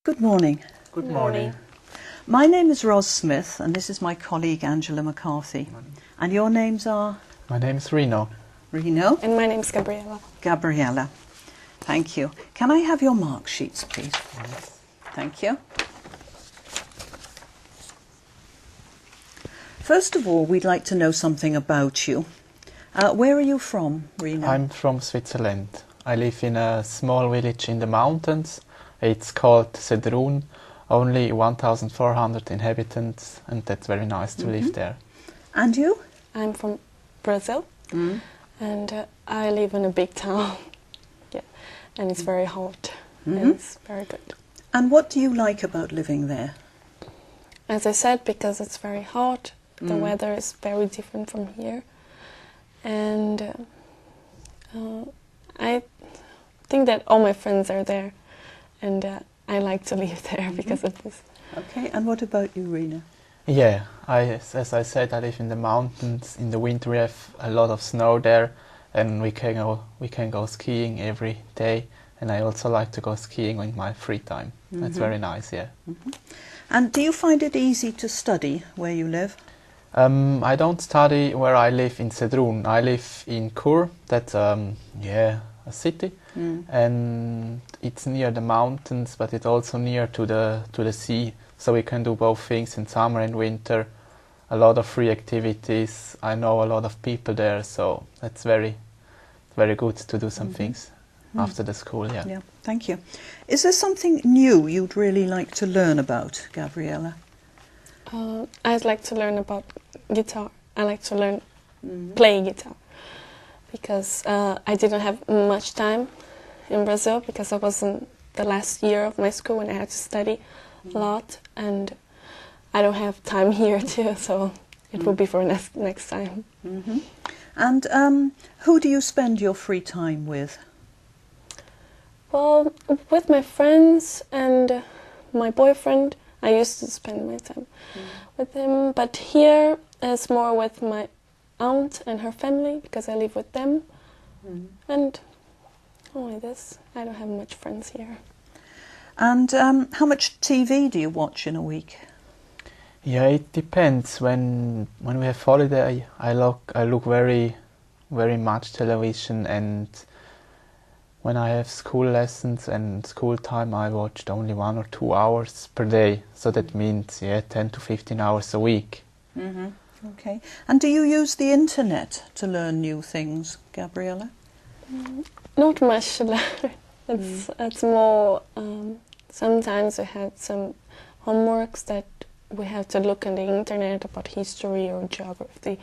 Good morning. Good morning. My name is Ros Smith and this is my colleague Angela McCarthy. And your names are? My name is Rino. Rino? And my name is Gabriella. Gabriella. Thank you. Can I have your mark sheets, please? Yes. Thank you. First of all, we'd like to know something about you. Where are you from, Rino? I'm from Switzerland. I live in a small village in the mountains. It's called Sedrun, only 1,400 inhabitants, and that's very nice to live there. And you? I'm from Brazil, and I live in a big town. Yeah, and it's very hot, and it's very good. And what do you like about living there? As I said, because it's very hot, the weather is very different from here, and I think that all my friends are there, and I like to live there because of this. Okay, and what about you, Rina? Yeah, as I said, I live in the mountains. In the winter we have a lot of snow there, and we can go skiing every day. And I also like to go skiing in my free time. That's very nice, yeah. And do you find it easy to study where you live? I don't study where I live in Sedrun. I live in Kur. That's a city, and it's near the mountains, but it's also near to the sea. So we can do both things in summer and winter. A lot of free activities. I know a lot of people there, so that's very, very good to do some things after the school. Yeah. Yeah, thank you. Is there something new you'd really like to learn about, Gabriella? I'd like to learn about guitar. I like to learn play guitar because I didn't have much time in Brazil because I was in the last year of my school and I had to study a lot, and I don't have time here too, so it will be for next time. And who do you spend your free time with? Well, with my friends and my boyfriend. I used to spend my time with him, but here it's more with my aunt and her family because I live with them, and only this. I don't have much friends here. And how much TV do you watch in a week? Yeah, it depends. When we have holiday, I look very much television, and when I have school lessons and school time, I watched only 1 or 2 hours per day. So that means 10 to 15 hours a week. Okay. And do you use the internet to learn new things, Gabriella? Not much. It's more. Sometimes we have some homeworks that we have to look on the internet about history or geography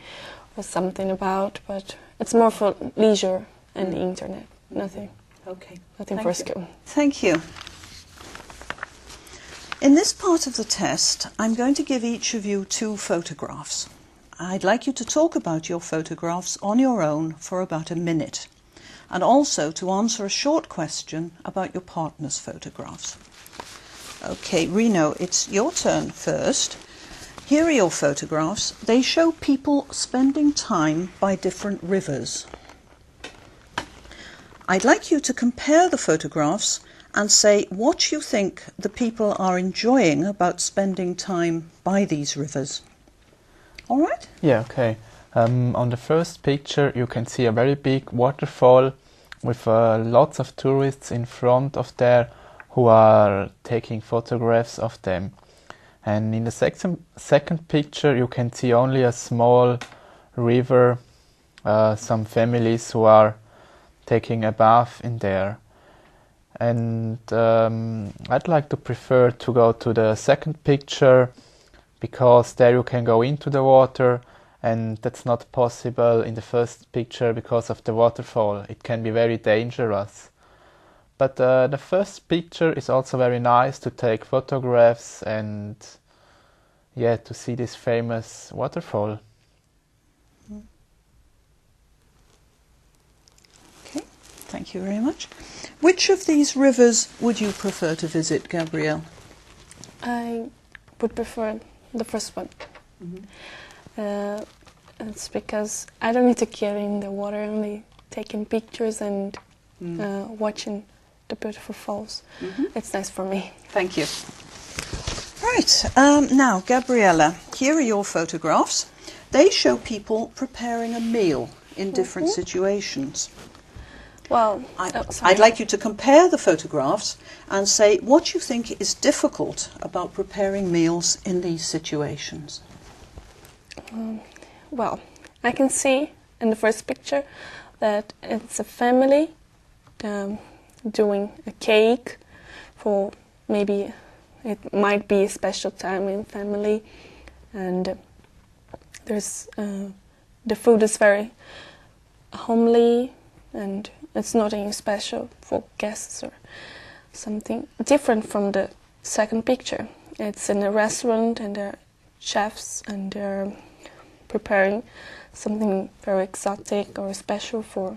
or something about, but it's more for leisure and the internet. Nothing. Okay. Nothing for school. Thank you. In this part of the test, I'm going to give each of you 2 photographs. I'd like you to talk about your photographs on your own for about a minute, and also to answer a short question about your partner's photographs. Okay, Rino, it's your turn first. Here are your photographs. They show people spending time by different rivers. I'd like you to compare the photographs and say what you think the people are enjoying about spending time by these rivers. All right? Yeah, okay. On the first picture you can see a very big waterfall with lots of tourists in front of there who are taking photographs of them. And in the second picture you can see only a small river, some families who are taking a bath in there. And I'd like to prefer to go to the second picture because there you can go into the water, and that's not possible in the first picture because of the waterfall. It can be very dangerous. But the first picture is also very nice to take photographs and to see this famous waterfall. Thank you very much. Which of these rivers would you prefer to visit, Gabrielle? I would prefer the first one. It's because I don't need to get in the water, only taking pictures and watching the beautiful falls. It's nice for me. Thank you. Right, now Gabriella, here are your photographs. They show people preparing a meal in different situations. Well, I'd like you to compare the photographs and say what you think is difficult about preparing meals in these situations. Well, I can see in the first picture that it's a family doing a cake for maybe it might be a special time in family, and there's the food is very homely and it's nothing special for guests or something different from the second picture. It's in a restaurant and there are chefs and they're preparing something very exotic or special for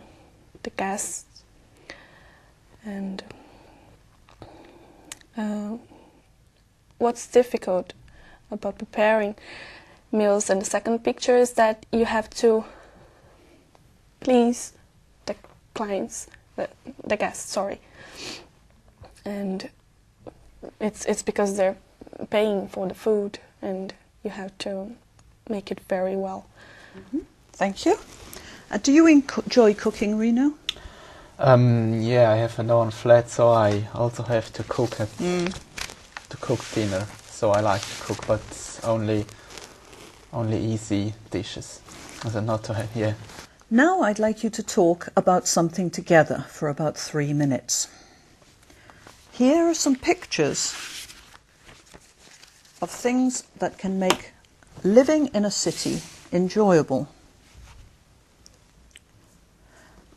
the guests. And what's difficult about preparing meals in the second picture is that you have to please the clients, the guests, sorry. And it's because they're paying for the food and you have to make it very well. Thank you. Do you enjoy cooking, Rino? Yeah, I have an own flat, so I also have to cook to cook dinner. So I like to cook, but only easy dishes. Also not to have, yeah. Now I'd like you to talk about something together for about 3 minutes. Here are some pictures of things that can make living in a city enjoyable.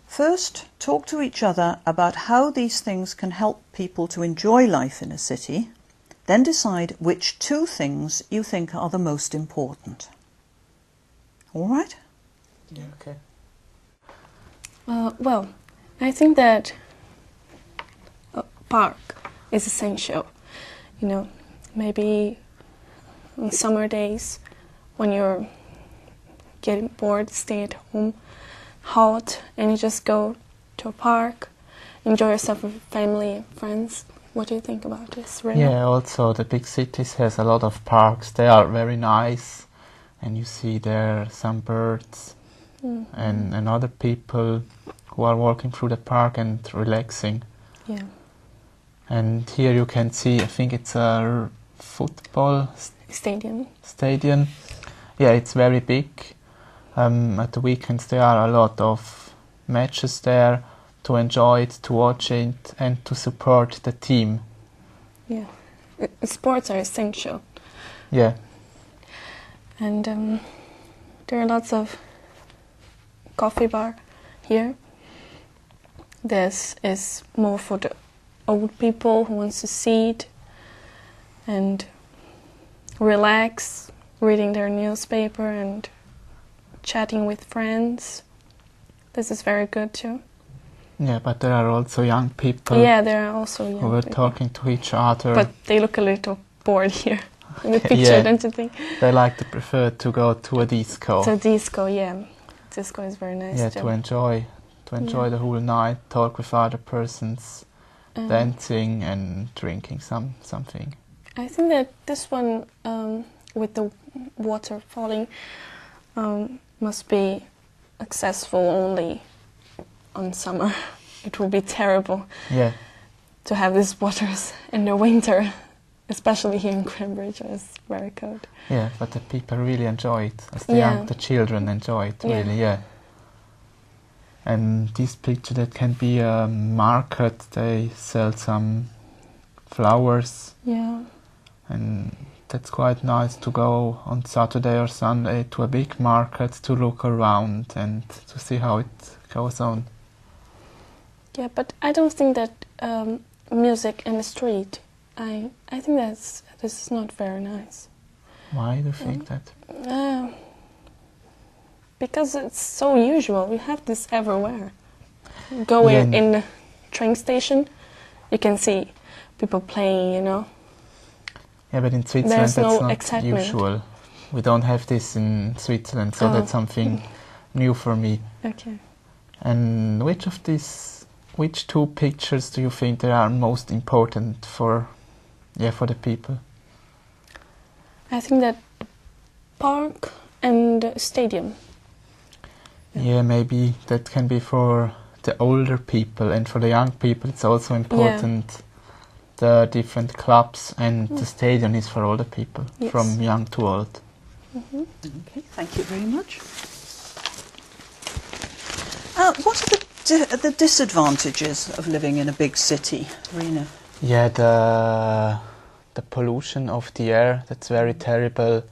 First, talk to each other about how these things can help people to enjoy life in a city. Then decide which 2 things you think are the most important. All right? Yeah, okay. Well, I think that a park is essential. You know, maybe on summer days when you're getting bored, stay at home, hot, and you just go to a park, enjoy yourself with family and friends. What do you think about this, Rino? Yeah, also the big cities has a lot of parks. They are very nice, and you see there some birds and other people who are walking through the park and relaxing. Yeah. And here you can see, I think it's a football stadium. Yeah, it's very big. At the weekends there are a lot of matches there to enjoy it, to watch it, and to support the team. Yeah, sports are essential. Yeah. And there are lots of coffee bar here. This is more for the old people who wants to sit and relax, reading their newspaper and chatting with friends. This is very good too. Yeah, but there are also young people. Yeah, there are also young who are people. talking to each other. But they look a little bored here in the picture, Yeah. don't you think? They like to prefer to go to a disco. So disco, yeah. Disco is very nice Yeah, too. to enjoy Yeah. the whole night, talk with other persons, dancing and drinking something. I think that this one with the water falling must be accessible only on summer. It will be terrible Yeah. to have these waters in the winter, especially here in Cambridge, where it's very cold. Yeah, but the people really enjoy it, as the children enjoy it, Yeah. really, yeah. And this picture, that can be a market. They sell some flowers, Yeah. and that's quite nice to go on Saturday or Sunday to a big market to look around and to see how it goes on. Yeah, but I don't think that music in the street, I think this is not very nice. Why do you think that? Because it's so usual. You have this everywhere. Go in the train station, you can see people playing, you know. Yeah, but in Switzerland There's that's no not excitement. usual. We don't have this in Switzerland, so that's something new for me. Okay. And which of these which two pictures do you think that are most important for the people? I think that park and stadium. Yeah, maybe that can be for the older people, and for the young people it's also important. The different clubs and the stadium is for older people, from young to old. Okay, thank you very much. What are the disadvantages of living in a big city, Rino? Yeah, the pollution of the air, that's very terrible.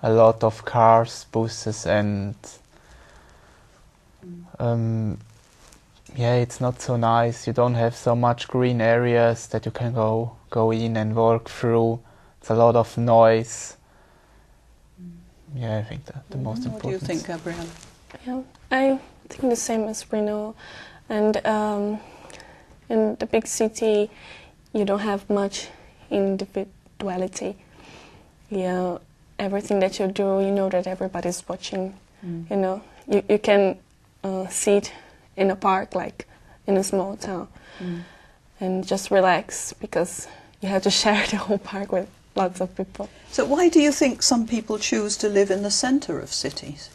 A lot of cars, buses, and it's not so nice. You don't have so much green areas that you can go in and walk through. It's a lot of noise. Yeah, I think the most important. What do you think, Gabriella? Yeah, I think the same as Rino. And in the big city, you don't have much individuality. Yeah, everything that you do, you know that everybody's watching. You know, you can sit in a park, like in a small town, and just relax, because you have to share the whole park with lots of people. So why do you think some people choose to live in the centre of cities?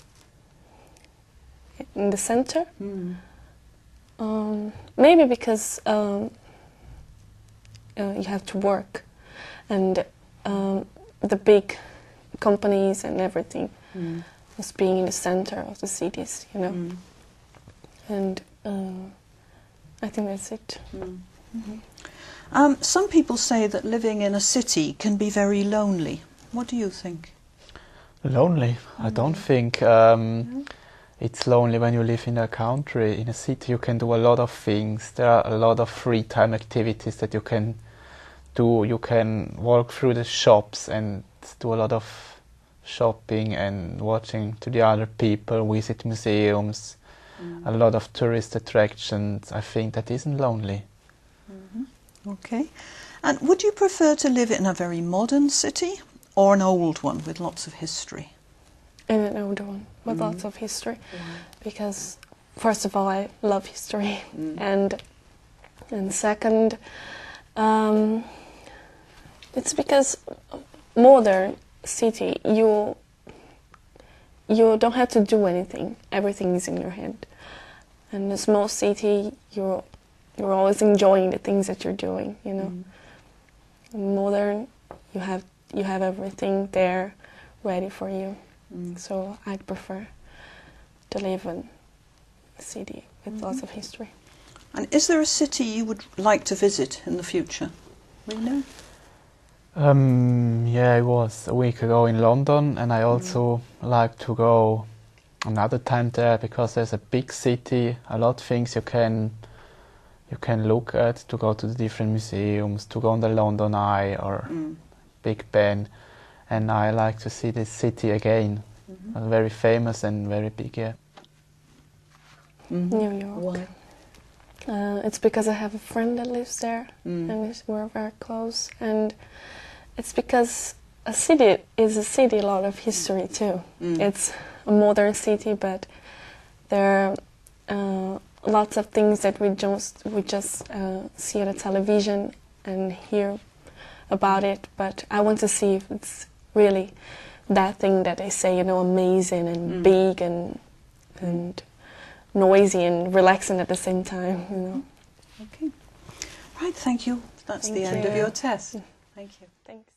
In the center? Maybe because you have to work, and the big companies and everything was being in the center of the cities, you know. And I think that's it. Some people say that living in a city can be very lonely. What do you think? Lonely? I don't think it's lonely when you live in a country. In a city you can do a lot of things. There are a lot of free time activities that you can do. You can walk through the shops and do a lot of shopping and watching to the other people, visit museums, a lot of tourist attractions. I think that isn't lonely. Okay. And would you prefer to live in a very modern city or an old one with lots of history? In an older one with lots of history, because first of all I love history, and second, it's because modern city you don't have to do anything. Everything is in your hand. And a small city, you're always enjoying the things that you're doing, you know. In modern, you have everything there ready for you. So I'd prefer to live in a city with lots of history. And is there a city you would like to visit in the future? Rino? I was a week ago in London, and I also like to go another time there, because there's a big city, a lot of things you can look at, to go to the different museums, to go on the London Eye or Big Ben, and I like to see this city again. Very famous and very big, yeah. New York. Why? It's because I have a friend that lives there, and we're very close. And it's because a city is a city, a lot of history too. It's a modern city, but there are lots of things that we just see on the television and hear about it. But I want to see if it's really that thing that they say, you know, amazing and big and noisy and relaxing at the same time, you know. Okay. Right, thank you. That's the end of your test. Thank you. Thanks.